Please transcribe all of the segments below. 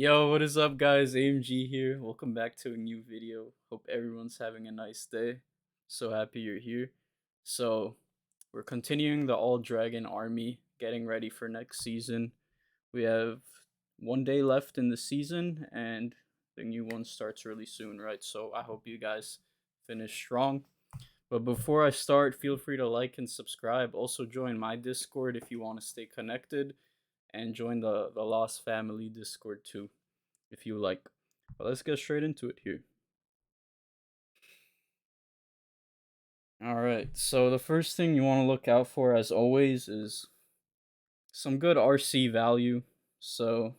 Yo, what is up, guys? AMG here. Welcome back to a new video. Hope everyone's having a nice day. So happy you're here. So, we're continuing the All Dragon army, getting ready for next season. We have 1 day left in the season, and the new one starts really soon, right? So, I hope you guys finish strong. But before I start, feel free to like and subscribe. Also, join my Discord if you want to stay connected, and join the Lost Family Discord too if you like. But let's get straight into it here. Alright, so the first thing you want to look out for, as always, is some good RC value. So,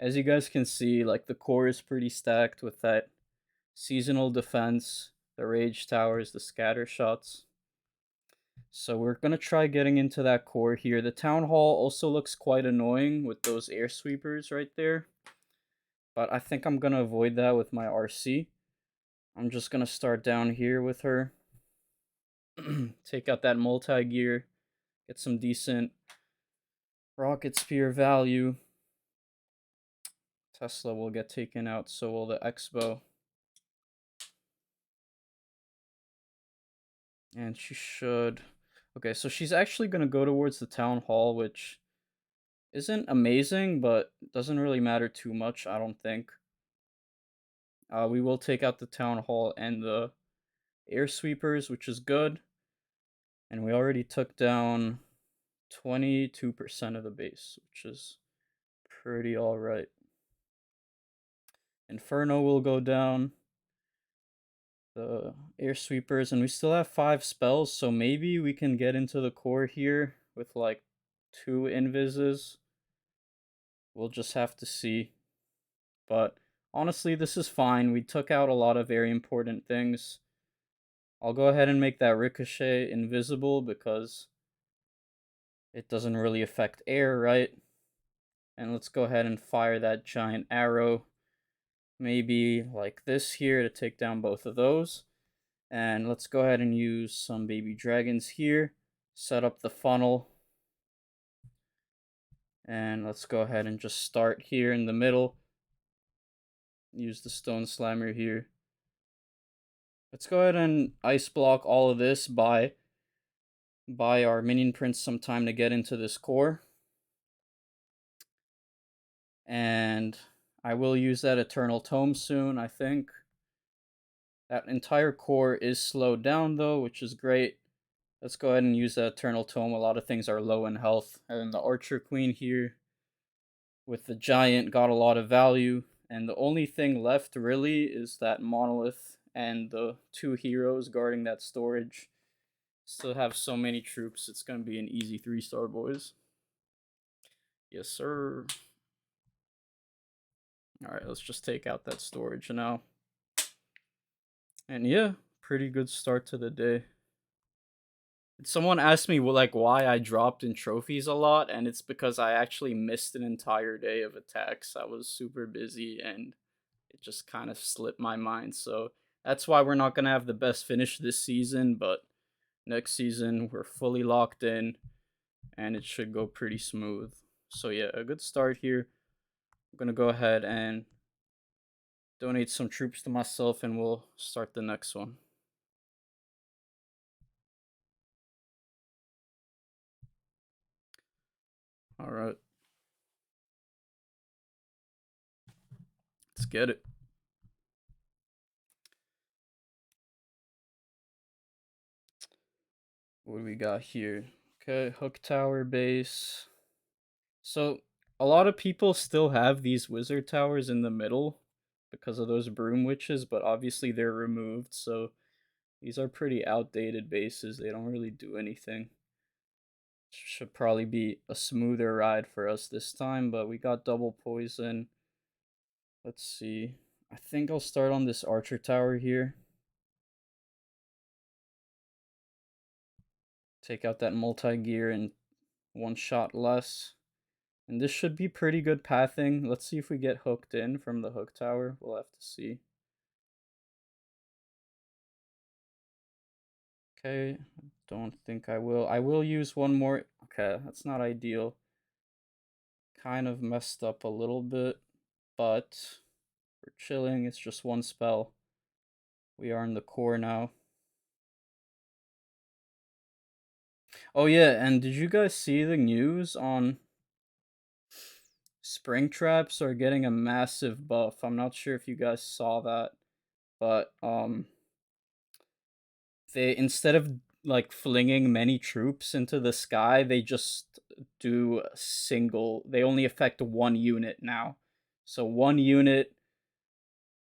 as you guys can see, like the core is pretty stacked with that seasonal defense, the rage towers, the scatter shots. So we're going to try getting into that core here. The town hall also looks quite annoying with those air sweepers right there. But I think I'm going to avoid that with my RC. I'm just going to start down here with her. Take out that multi-gear, get some decent rocket spear value. Tesla will get taken out, so will the Expo. And she should... Okay, so she's actually going to go towards the town hall, which isn't amazing, but doesn't really matter too much, I don't think. We will take out the town hall and the air sweepers, which is good. And we already took down 22% of the base, which is pretty alright. Inferno will go down. The air sweepers, and we still have 5 spells, so maybe we can get into the core here with like 2 invises. We'll just have to see. But honestly, this is fine. We took out a lot of very important things. I'll go ahead and make that ricochet invisible because it doesn't really affect air, right? And let's go ahead and fire that giant arrow. Maybe like this here to take down both of those. And let's go ahead and use some baby dragons here. Set up the funnel. And let's go ahead and just start here in the middle. Use the stone slammer here. Let's go ahead and ice block all of this, buy our minion prince some time to get into this core. And I will use that Eternal Tome soon, I think. That entire core is slowed down though, which is great. Let's go ahead and use that Eternal Tome. A lot of things are low in health. And the Archer Queen here with the Giant got a lot of value. And the only thing left really is that Monolith and the 2 heroes guarding that storage. Still have so many troops. It's going to be an easy 3-star, boys. Yes, sir. Alright, let's just take out that storage now. And yeah, pretty good start to the day. Someone asked me like why I dropped in trophies a lot, and it's because I actually missed an entire day of attacks. I was super busy and it just kind of slipped my mind. So that's why we're not going to have the best finish this season, but next season we're fully locked in and it should go pretty smooth. So yeah, a good start here. I'm going to go ahead and donate some troops to myself and we'll start the next one. All right. Let's get it. What do we got here? Okay, Hook Tower base. So, a lot of people still have these wizard towers in the middle because of those broom witches, but obviously they're removed, so these are pretty outdated bases. They don't really do anything. Should probably be a smoother ride for us this time, but we got double poison. Let's see. I think I'll start on this archer tower here. Take out that multi-gear and 1 shot less. And this should be pretty good pathing. Let's see if we get hooked in from the hook tower. We'll have to see. Okay, don't think I will. I will use 1 more. Okay, that's not ideal. Kind of messed up a little bit. but we're chilling. It's just one spell. We are in the core now. Oh yeah, and did you guys see the news on spring traps are getting a massive buff? I'm not sure if you guys saw that, but they, instead of like flinging many troops into the sky, they just do a single. They only affect one unit now. So one unit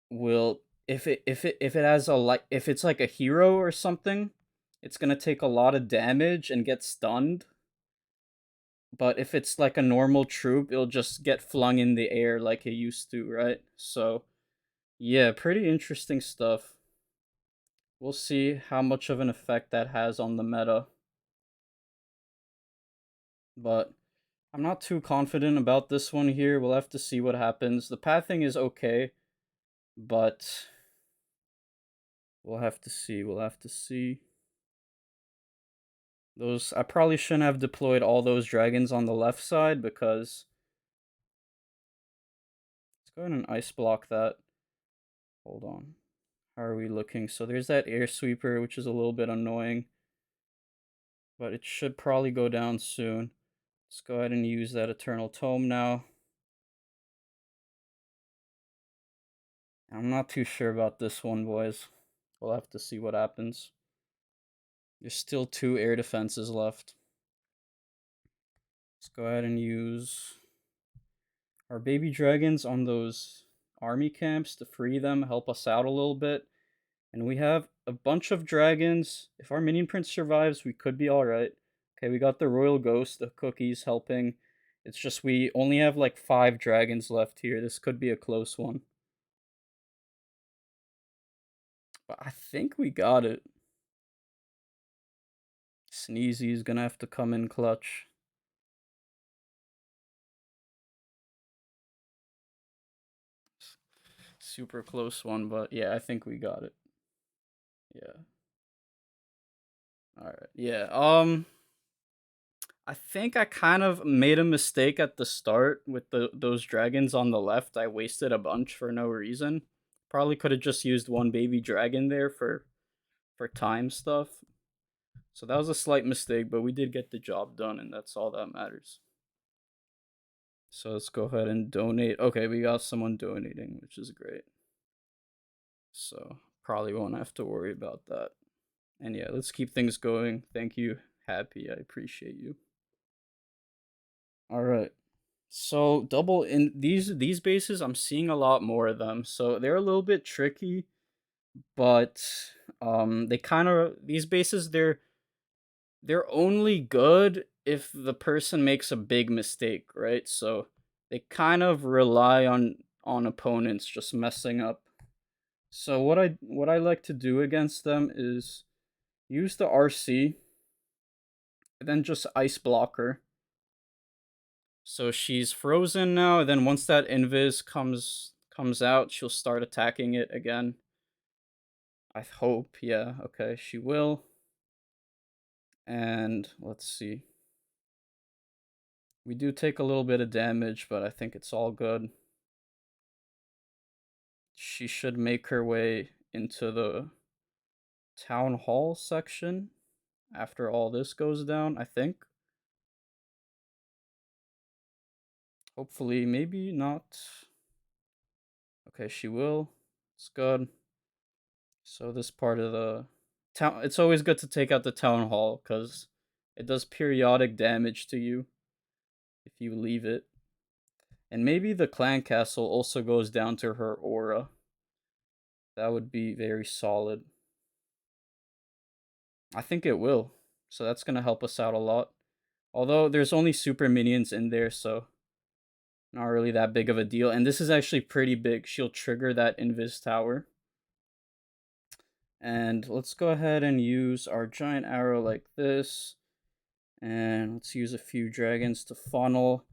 will, if it has a, like, if it's like a hero or something, it's going to take a lot of damage and get stunned. But if it's like a normal troop, it'll just get flung in the air like it used to, right? So, yeah, pretty interesting stuff. We'll see how much of an effect that has on the meta. But I'm not too confident about this one here. We'll have to see what happens. The pathing is okay, but we'll have to see. We'll have to see. Those, I probably shouldn't have deployed all those dragons on the left side because let's go ahead and ice block that. Hold on. How are we looking? So there's that air sweeper, which is a little bit annoying, but it should probably go down soon. Let's go ahead and use that Eternal Tome now. I'm not too sure about this one, boys. We'll have to see what happens. There's still 2 air defenses left. Let's go ahead and use our baby dragons on those army camps to free them, help us out a little bit. And we have a bunch of dragons. If our minion prince survives, we could be alright. Okay, we got the royal ghost, the cookies helping. It's just we only have like 5 dragons left here. This could be a close one. But I think we got it. Sneezy is gonna have to come in clutch. Super close one, but yeah, I think we got it. Yeah. Alright. Yeah. I think I kind of made a mistake at the start with those dragons on the left. I wasted a bunch for no reason. Probably could have just used one baby dragon there for time stuff. So that was a slight mistake, but we did get the job done, and that's all that matters. So let's go ahead and donate. Okay, we got someone donating, which is great. So probably won't have to worry about that. And yeah, let's keep things going. Thank you, Happy. I appreciate you. All right. So double in these bases, I'm seeing a lot more of them. So they're a little bit tricky, but they kind of, these bases, they're only good if the person makes a big mistake, right? So they kind of rely on opponents just messing up. So what I like to do against them is use the RC and then just ice block her. So she's frozen now, and then once that invis comes out, she'll start attacking it again. I hope, yeah, okay, she will. And let's see. We do take a little bit of damage, but I think it's all good. She should make her way into the town hall section after all this goes down, I think. Hopefully, maybe not. Okay, she will. It's good. So this part of the town, it's always good to take out the town hall because it does periodic damage to you if you leave it. And maybe the clan castle also goes down to her aura. That would be very solid. I think it will. So that's going to help us out a lot. Although there's only super minions in there, so not really that big of a deal. And this is actually pretty big. She'll trigger that invis tower. And let's go ahead and use our giant arrow like this. And let's use a few dragons to funnel.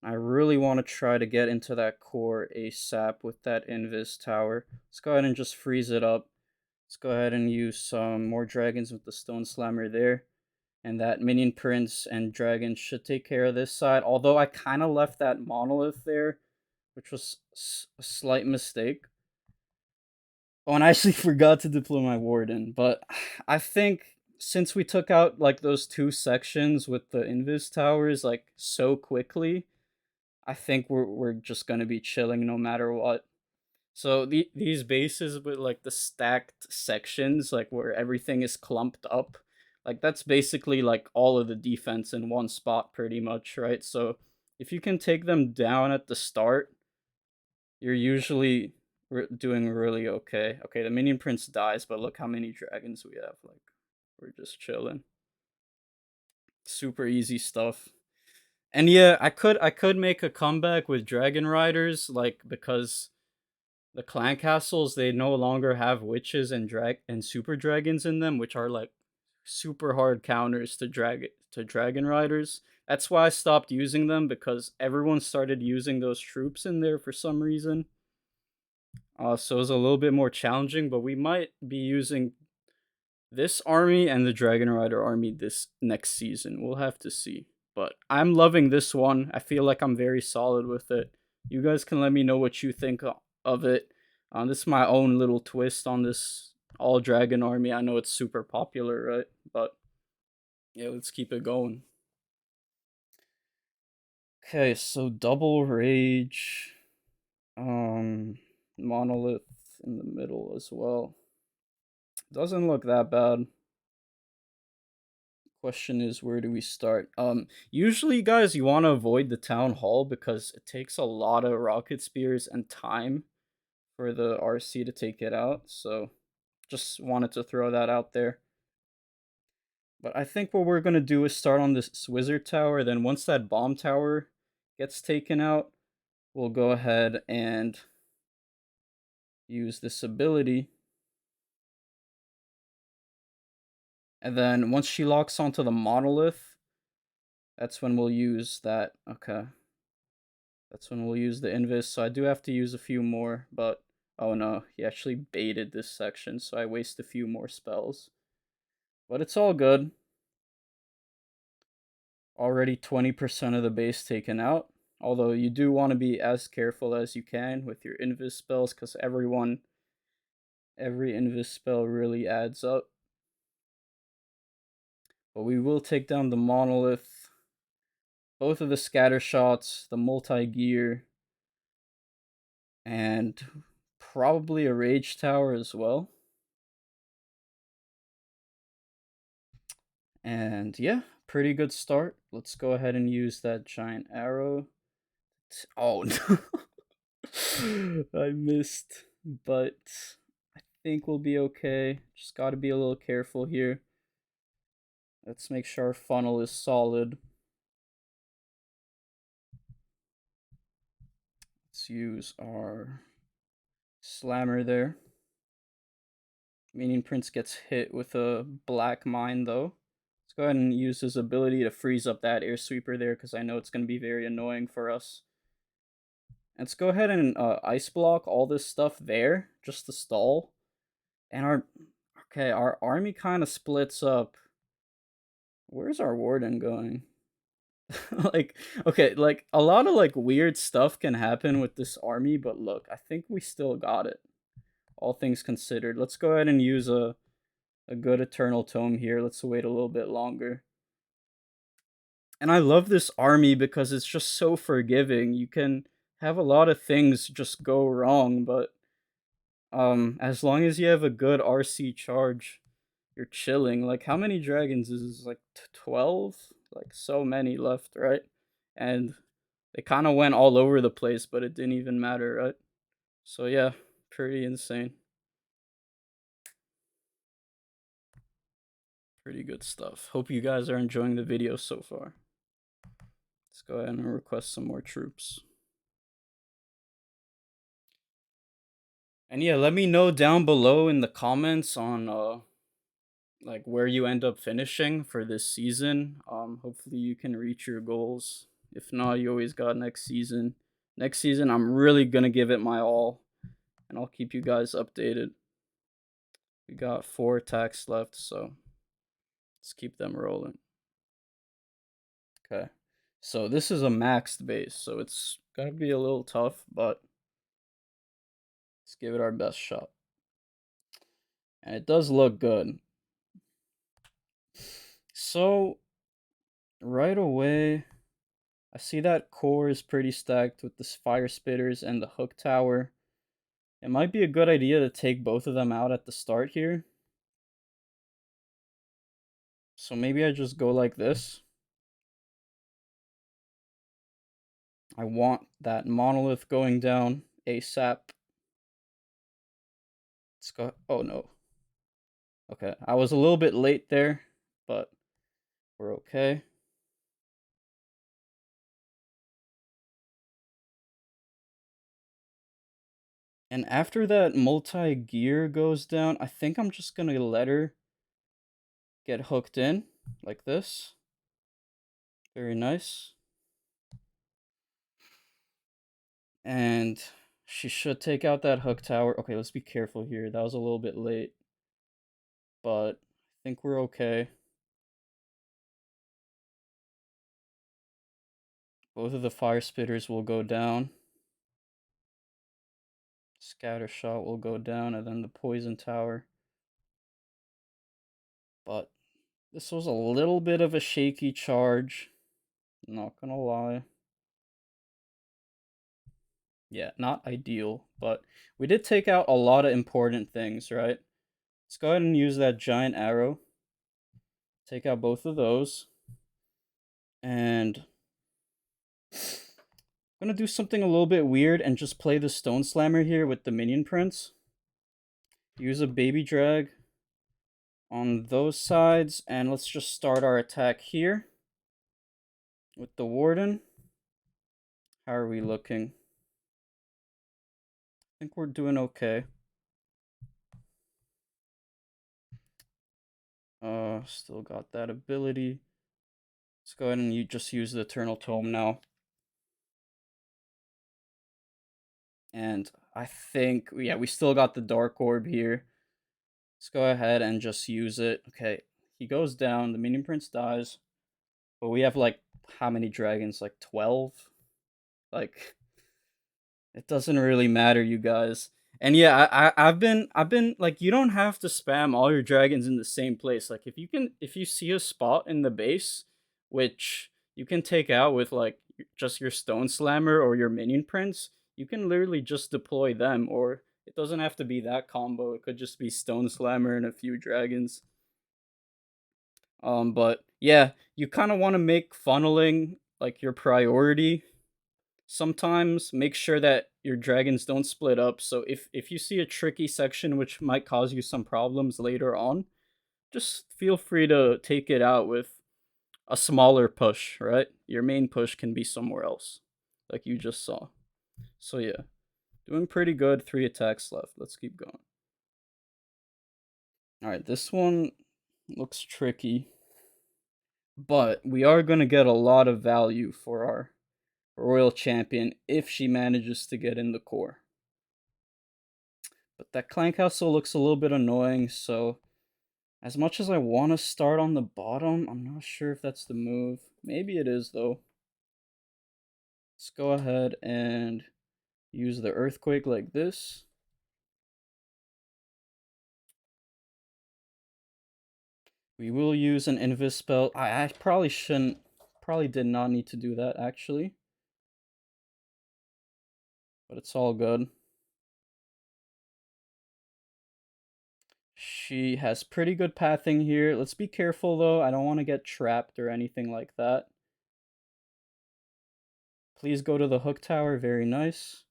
I really want to try to get into that core ASAP with that invis tower. Let's go ahead and just freeze it up. Let's go ahead and use some more dragons with the stone slammer there. And that minion prince and dragon should take care of this side. Although I kind of left that monolith there which was a slight mistake. Oh, and I actually forgot to deploy my warden, but I think since we took out like those two sections with the invis towers like so quickly, I think we're just gonna be chilling no matter what. So these bases with like the stacked sections, like where everything is clumped up, like that's basically like all of the defense in one spot, pretty much, right? So if you can take them down at the start, you're usually doing really okay. Okay, the minion prince dies, but look how many dragons we have. Like, we're just chilling. Super easy stuff. And yeah, I could make a comeback with dragon riders, like because the clan castles they no longer have witches and super dragons in them, which are like super hard counters to dragon riders. That's why I stopped using them because everyone started using those troops in there for some reason. So it's a little bit more challenging, but we might be using this army and the Dragon Rider army this next season. We'll have to see. But I'm loving this one. I feel like I'm very solid with it. You guys can let me know what you think of it. This is my own little twist on this all dragon army. I know it's super popular, right? But yeah, let's keep it going. Okay, so double rage. Monolith in the middle as well. Doesn't look that bad. Question is, where do we start? Usually, guys, you want to avoid the town hall because it takes a lot of rocket spears and time for the RC to take it out. So, just wanted to throw that out there. But I think what we're gonna do is start on this wizard tower. Then once that bomb tower gets taken out, we'll go ahead and use this ability. And then once she locks onto the monolith, that's when we'll use that. Okay. That's when we'll use the invis. So I do have to use a few more, but oh no, he actually baited this section, so I waste a few more spells. But it's all good. Already 20% of the base taken out. Although you do want to be as careful as you can with your invis spells, because every invis spell really adds up. But we will take down the monolith, both of the scatter shots, the multi-gear, and probably a rage tower as well. And yeah, pretty good start. Let's go ahead and use that giant arrow. Oh no. I missed, but I think we'll be okay. Just got to be a little careful here. Let's make sure our funnel is solid. Let's use our slammer there. Minion Prince gets hit with a black mine though. Let's go ahead and use his ability to freeze up that air sweeper there because I know it's going to be very annoying for us. Let's go ahead and ice block all this stuff there, just to stall. And our army kind of splits up. Where's our warden going? Like, okay, like a lot of like weird stuff can happen with this army, but look, I think we still got it. All things considered. Let's go ahead and use a good Eternal Tome here. Let's wait a little bit longer. And I love this army because it's just so forgiving. You can have a lot of things just go wrong, but as long as you have a good RC charge, you're chilling. Like, how many dragons is this? Like 12? Like, so many left, right? And they kind of went all over the place, but it didn't even matter, right? So yeah, pretty insane. Pretty good stuff. Hope you guys are enjoying the video so far. Let's go ahead and request some more troops. And yeah, let me know down below in the comments on like where you end up finishing for this season. Hopefully you can reach your goals. If not, you always got next season. Next season I'm really gonna give it my all, and I'll keep you guys updated. We got 4 attacks left, so let's keep them rolling. Okay. So this is a maxed base, so it's gonna be a little tough, but let's give it our best shot. And it does look good. So right away, I see that core is pretty stacked with the fire spitters and the hook tower. It might be a good idea to take both of them out at the start here. So maybe I just go like this. I want that monolith going down ASAP. Let's go. Oh no. Okay, I was a little bit late there, but we're okay. And after that multi-gear goes down, I think I'm just gonna let her get hooked in like this. Very nice. And she should take out that hook tower. Okay, let's be careful here. That was a little bit late. But I think we're okay. Both of the fire spitters will go down. Scatter shot will go down, and then the poison tower. But this was a little bit of a shaky charge. Not gonna lie. Yeah, not ideal, but we did take out a lot of important things, right? Let's go ahead and use that giant arrow. Take out both of those. And I'm gonna do something a little bit weird and just play the Stone Slammer here with the Minion Prince. Use a Baby Drag on those sides, and let's just start our attack here with the Warden. How are we looking? I think we're doing okay. Still got that ability. Let's go ahead and just use the Eternal Tome now. And I think, yeah, we still got the Dark Orb here. Let's go ahead and just use it. Okay, he goes down, the Minion Prince dies. But we have, like, how many dragons? Like, 12? Like, it doesn't really matter, you guys. And yeah, I've been like, you don't have to spam all your dragons in the same place. Like, if you see a spot in the base which you can take out with like just your Stone Slammer or your Minion Prince, you can literally just deploy them, or it doesn't have to be that combo. It could just be Stone Slammer and a few dragons. But yeah, you kind of want to make funneling like your priority. Sometimes make sure that your dragons don't split up. So if you see a tricky section which might cause you some problems later on, just feel free to take it out with a smaller push, right? Your main push can be somewhere else, like you just saw. So yeah, doing pretty good. 3 attacks left. Let's keep going. All right, this one looks tricky, but we are going to get a lot of value for our royal champion if she manages to get in the core. But that clan castle looks a little bit annoying, so as much as I want to start on the bottom, I'm not sure if that's the move. Maybe it is, though. Let's go ahead and use the earthquake like this. We will use an invis spell. I probably shouldn't, probably did not need to do that, actually. But it's all good. She has pretty good pathing here. Let's be careful, though. I don't want to get trapped or anything like that. Please go to the hook tower. Very nice.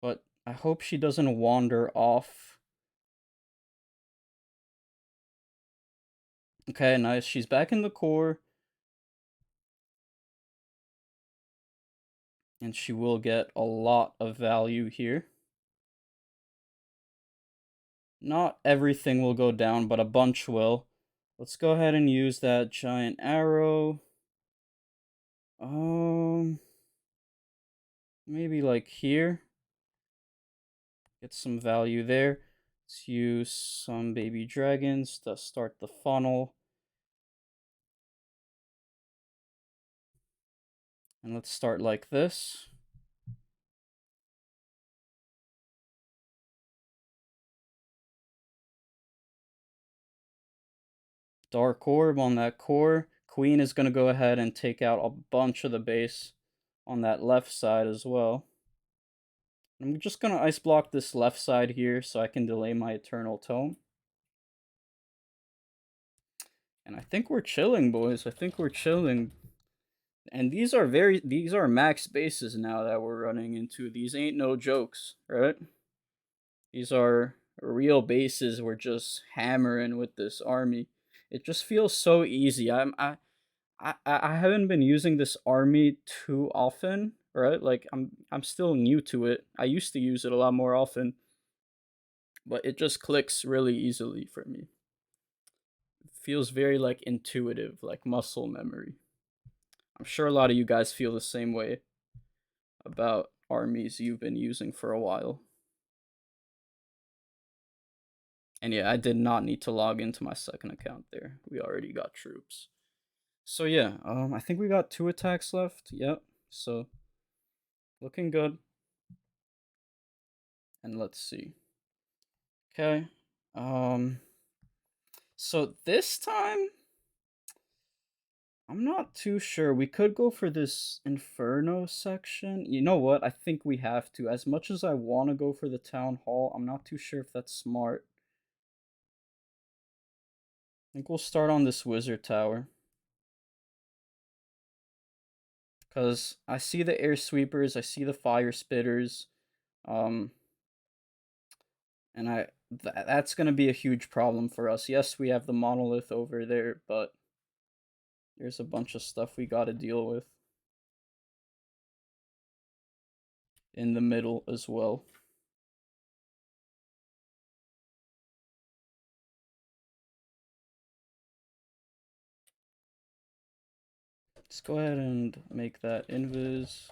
But I hope she doesn't wander off. Okay, nice. She's back in the core. And she will get a lot of value here. Not everything will go down, but a bunch will. Let's go ahead and use that giant arrow. Maybe like here. Get some value there. Let's use some baby dragons to start the funnel. And let's start like this. Dark Orb on that core. Queen is going to go ahead and take out a bunch of the base on that left side as well. I'm just going to ice block this left side here so I can delay my Eternal Tome. And I think we're chilling, boys. I think we're chilling. And these are max bases now that we're running into. These ain't no jokes, right? These are real bases we're just hammering with this army. It just feels so easy. I haven't been using this army too often, right? Like I'm still new to it. I used to use it a lot more often, but it just clicks really easily for me. It feels very like intuitive, like muscle memory. I'm sure a lot of you guys feel the same way about armies you've been using for a while. And yeah, I did not need to log into my second account there. We already got troops. So yeah, I think we got 2 attacks left. Yep. So looking good. And let's see. Okay. So this time I'm not too sure. We could go for this Inferno section. You know what? I think we have to. As much as I want to go for the Town Hall, I'm not too sure if that's smart. I think we'll start on this Wizard Tower. Because I see the Air Sweepers, I see the Fire Spitters. Um, and that's going to be a huge problem for us. Yes, we have the Monolith over there, but there's a bunch of stuff we got to deal with in the middle as well. Let's go ahead and make that invis.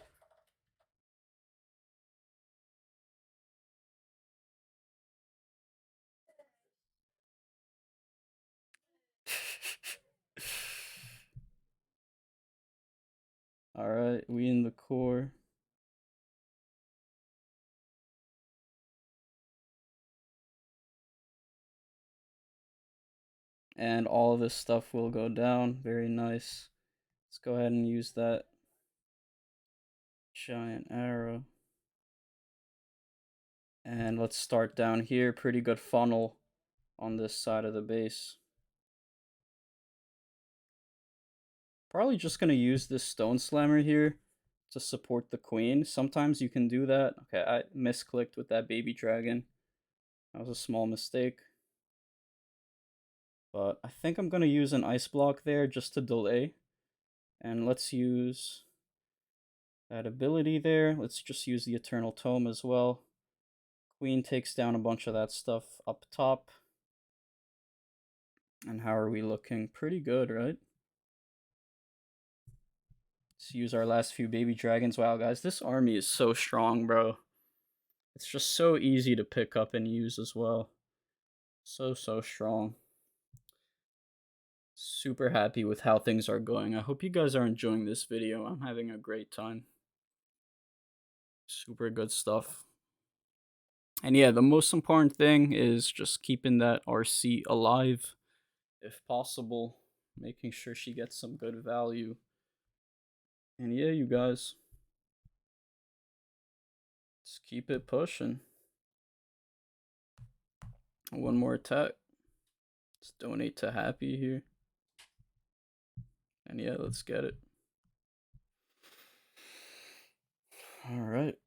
Alright, we in the core. And all of this stuff will go down. Very nice. Let's go ahead and use that giant arrow. And let's start down here. Pretty good funnel on this side of the base. Probably just going to use this Stone Slammer here to support the queen. Sometimes you can do that. Okay, I misclicked with that baby dragon. That was a small mistake. But I think I'm going to use an ice block there just to delay. And let's use that ability there. Let's just use the Eternal Tome as well. Queen takes down a bunch of that stuff up top. And how are we looking? Pretty good, right? Let's use our last few baby dragons. Wow, guys, this army is so strong, bro. It's just so easy to pick up and use as well. So strong. Super happy with how things are going. I hope you guys are enjoying this video. I'm having a great time. Super good stuff. And yeah, the most important thing is just keeping that RC alive if possible. Making sure she gets some good value. And yeah, you guys. Let's keep it pushing. One more attack. Let's donate to Happy here. And yeah, let's get it. Alright.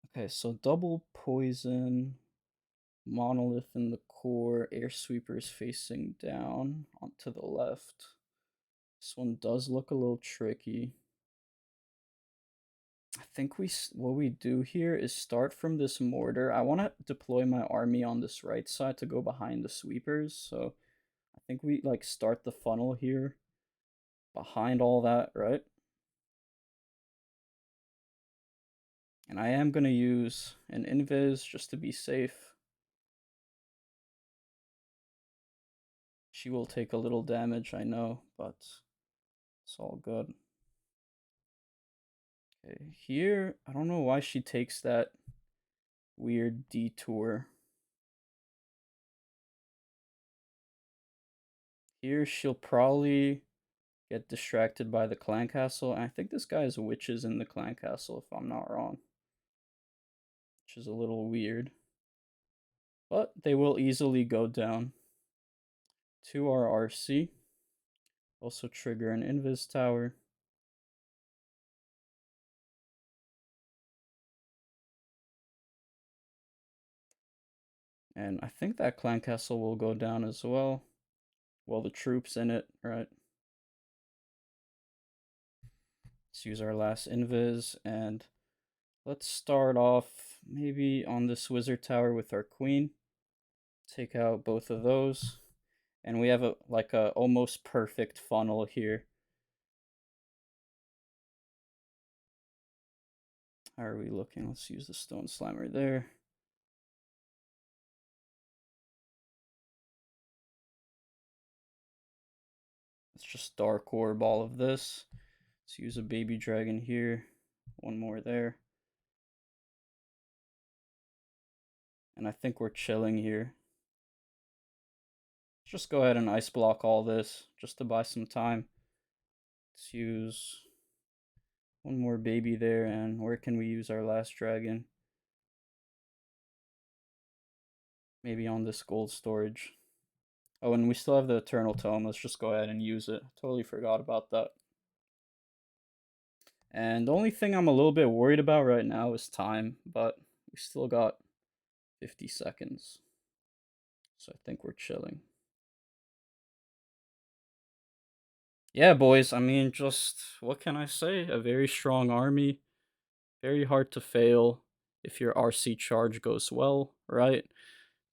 Okay, so double poison, Monolith in the core, Air Sweepers facing down onto the left. This one does look a little tricky. I think what we do here is start from this mortar. I want to deploy my army on this right side to go behind the sweepers. So I think we like start the funnel here behind all that, right? And I am going to use an invis just to be safe. She will take a little damage, I know, but it's all good. Okay, here, I don't know why she takes that weird detour. Here, she'll probably get distracted by the clan castle, and I think this guy has witches in the clan castle, if I'm not wrong. Which is a little weird. But they will easily go down to our RC. Also trigger an invis tower. And I think that clan castle will go down as well. Well, the troops in it, right? Let's use our last invis, and let's start off maybe on this wizard tower with our queen. Take out both of those. And we have a almost perfect funnel here. How are we looking? Let's use the stone slammer there. Let's just dark orb all of this. Let's use a baby dragon here. One more there. And I think we're chilling here. Let's just go ahead and ice block all this just to buy some time. Let's use one more baby there. And where can we use our last dragon? Maybe on this gold storage. Oh, and we still have the Eternal Tome. Let's just go ahead and use it. Totally forgot about that. And the only thing I'm a little bit worried about right now is time, but we still got 50 seconds. So I think we're chilling. Yeah, boys, I mean, just what can I say? A very strong army. Very hard to fail if your RC charge goes well, right?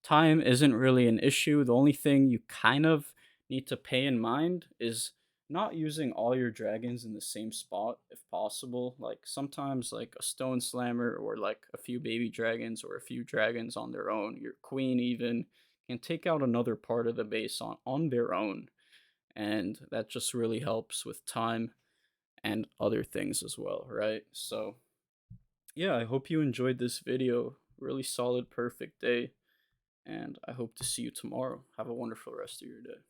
Time isn't really an issue. The only thing you kind of need to pay in mind is not using all your dragons in the same spot if possible. Like sometimes like a stone slammer or like a few baby dragons or a few dragons on their own, your queen even can take out another part of the base on their own. And that just really helps with time and other things as well, right? So yeah, I hope you enjoyed this video. Really solid, perfect day. And I hope to see you tomorrow. Have a wonderful rest of your day.